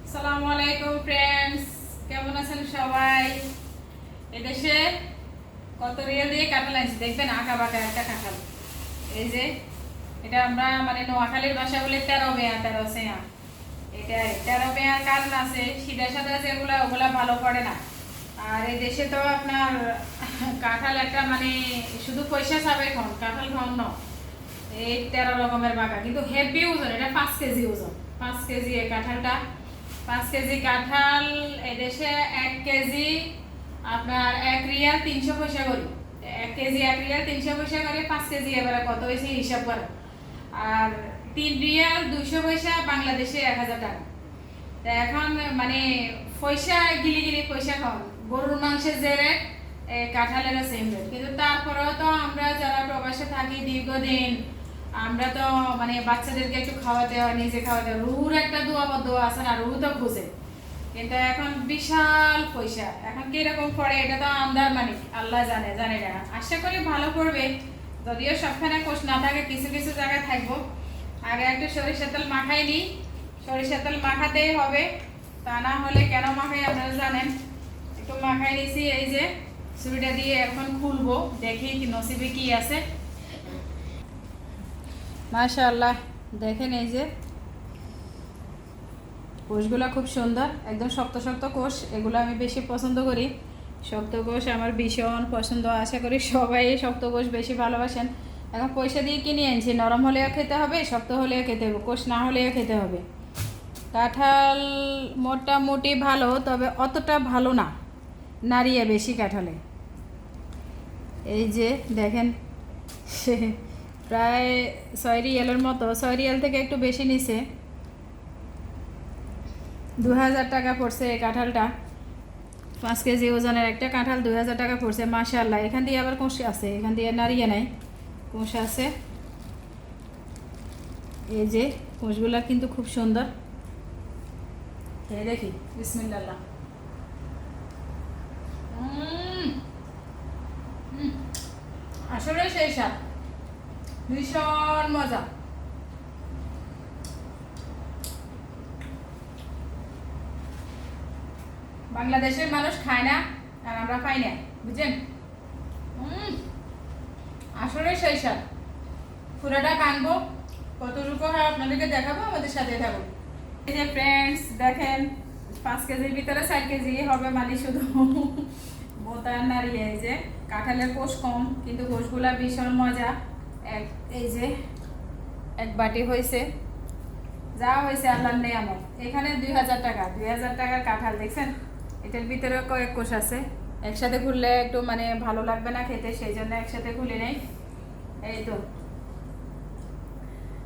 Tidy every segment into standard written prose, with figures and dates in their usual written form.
আসসালামু আলাইকুম ফ্রেন্ডস, কেমন আছেন সবাই? এদেশে কত রিয়েল দিয়ে কাঁঠাল আনছি দেখবেন, আঁকা বাঁকা একটা কাঁঠাল। এই যে এটা আমরা মানে নোয়াখালীর ভাষা বলে 13 বেয়া 13 সেয়া। এটা 13 বেয়ার কারণ আছে, সিধা সাদা যেগুলা ওগুলা ভালো পড়ে না। আর এই দেশে তো আপনার কাঁঠাল একটা মানে শুধু পয়সা চাবে খান, কাঁঠাল খান না। এই 13 রকমের বাঁকা, কিন্তু হেভি ওজন। এটা 5 কেজি ওজন, 5 কেজি এই কাঁঠালটা। 5 কেজি কাঁঠাল এদেশে 1 কেজি আপনার 1 রিয়াল 300 পয়সা করে। 1 কেজি 1 রিয়াল 300 পয়সা করে। 5 কেজি এবারে কত হয়েছে হিসাব করে। আর 3 রিয়াল 200 পয়সা বাংলাদেশে 1000 টাকা। তা এখন মানে পয়সা গিলি গিলি পয়সা খাওয়ান। গরুর মাংসের যে রেট, কাঁঠালেরও সেম রেট। কিন্তু তারপরেও তো আমরা যারা প্রবাসে থাকি দীর্ঘদিন, আমরা তো মানে বাচ্চাদেরকে একটু খাওয়াতে হয়, নিজে খাওয়াতে হয়। রুহুর একটা দোয়াবদ্ধ আছে না, রুহু তো খুঁজে। কিন্তু এখন বিশাল পয়সা, এখন কিরকম পড়ে এটা তো আমদার মালিক আল্লাহ জানে, জানে না। আশা করি ভালো পড়বে, যদিও সবখানে কোষ না থাকে, কিছু কিছু জায়গায় থাকবো। আগে একটু সরিষার তেল মাখাই নিই, সরিষার তেল মাখাতেই হবে, তা না হলে কেন মাখাই আপনারা জানেন। একটু মাখাই নিছি, এই যে ছুরিটা দিয়ে এখন খুলবো, দেখি কি নসিবে কি আছে। মাশাআল্লাহ, দেখেন এই যে কোষগুলো খুব সুন্দর, একদম শক্ত শক্ত কোষ। এগুলো আমি বেশি পছন্দ করি, শক্ত কোষ আমার ভীষণ পছন্দ। আশা করি সবাই শক্ত কোষ বেশি ভালোবাসেন। এখন পয়সা দিয়ে কিনে আনছি, নরম হলেও খেতে হবে, শক্ত হলেও খেতে হবে, কোষ না হলেও খেতে হবে। কাঁঠাল মোটামুটি ভালো, তবে অতটা ভালো না, নাড়িয়ে বেশি কাঁঠালে। এই যে দেখেন প্রায় 6 রিয়ালের মতো, 6 রিয়াল থেকে একটু বেশি নিছে। 2000 টাকা পড়ছে এই কাঁঠালটা। 5 কেজি ওজনের একটা কাঁঠাল 2000 টাকা পড়ছে। মাশাআল্লাহ, এখান দিয়ে আবার কোষ আছে, এখান দিয়ে নাড়িয়ে নাই, কোষ আছে। এই যে কোষগুলা কিন্তু খুব সুন্দর। এই দেখি, বিসমিল্লাহ। আসলে সেই স্বাদ, ভীষণ মজা। বাংলাদেশের মানুষ খায় না আর আমরা পাই না, বুঝছেন? আসলে সেই স্বাদ। পুরোটা কানবো, কতটুকু হয় আপনাদেরকে দেখাবো, আমাদের সাথে থাকুন। এই যে ফ্রেন্ডস দেখেন, 5 কেজির ভিতরে 4 কেজি হবে মানে শুধু বোতার নাড়িয়ে। এই যে কাঁঠালের কোষ কম, কিন্তু কোষগুলা ভীষণ মজা। এই যে 1 বাটি হয়েছে, যা হয়েছে আল্লাহর নেয়ামত। এখানে 2000 টাকা, 2000 টাকার কাঁঠাল দেখছেন। এটার ভিতরে কয়েক কোষ আছে, একসাথে খুললে একটু মানে ভালো লাগবে না খেতে, সেই জন্য একসাথে খুলে নেই। এই তো,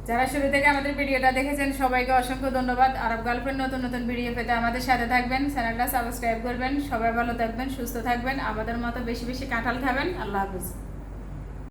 যারা শুরু থেকে আমাদের ভিডিওটা দেখেছেন সবাইকে অসংখ্য ধন্যবাদ। আরব গার্লফ্রেন্ড নতুন নতুন ভিডিও পেতে আমাদের সাথে থাকবেন, চ্যানেলটা সাবস্ক্রাইব করবেন। সবাই ভালো থাকবেন, সুস্থ থাকবেন, আমাদের মতো বেশি বেশি কাঁঠাল খাবেন। আল্লাহ হাফিজ।